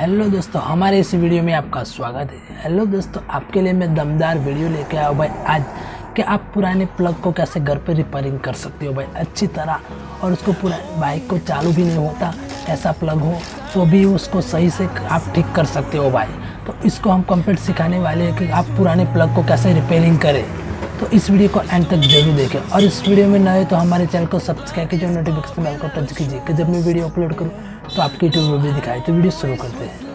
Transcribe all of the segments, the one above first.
Hello दोस्तों, हमारे इस वीडियो में आपका स्वागत है। हेलो दोस्तों, आपके लिए मैं दमदार वीडियो लेके आया हूँ भाई आज कि आप पुराने प्लग को कैसे घर पे रिपेयरिंग कर सकते हो भाई अच्छी तरह। और उसको पूरा बाइक को चालू भी नहीं होता ऐसा प्लग हो तो भी उसको सही से आप ठीक कर सकते हो भाई। तो इसको हम कंप्लीट सिखाने वाले हैं कि आप पुराने प्लग को कैसे रिपेयरिंग करें। तो इस वीडियो को एंड तक जरूर देखें और इस वीडियो में नए तो हमारे चैनल को सब्सक्राइब कीजिए और नोटिफिकेशन बेल को टच कीजिए कि जब मैं वीडियो अपलोड करूँ तो आपकी यूट्यूब में भी दिखाए। तो वीडियो शुरू करते हैं।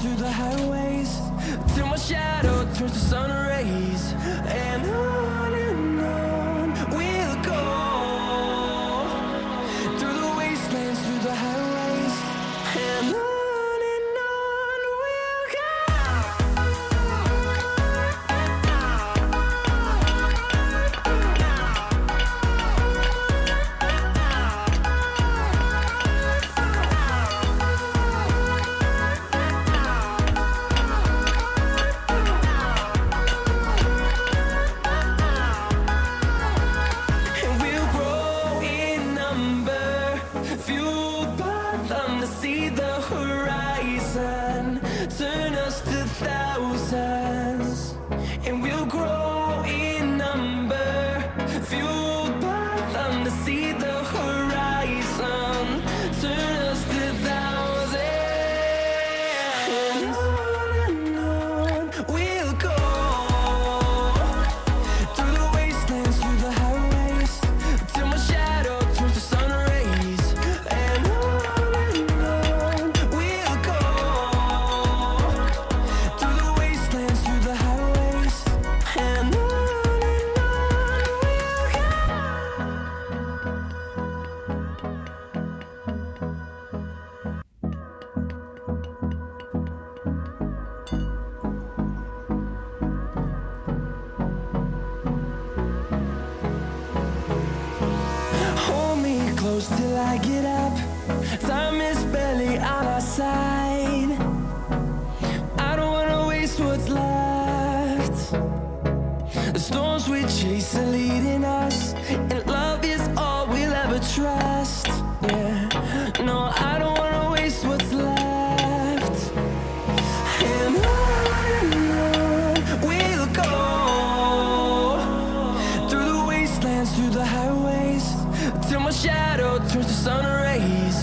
Through the highways, till my shadow turns to sun rays, and on we'll go. Through the wastelands, through the highways, and on we'll go. See the horizon, turn us to thousands, and we'll grow in number, fueled by them to see the horizon, turn us to thousands, and on we'll go, through the wastelands, through the highways, till my shadow turns to sun rays, and close till I get up. Time is barely on our side. I don't wanna waste what's left. The storms we chase are leading us, and love is all we'll ever trust. Yeah, no, I don't wanna waste what's left. And on we'll go, through the wastelands, through the highways, till my shadow turns to sun rays,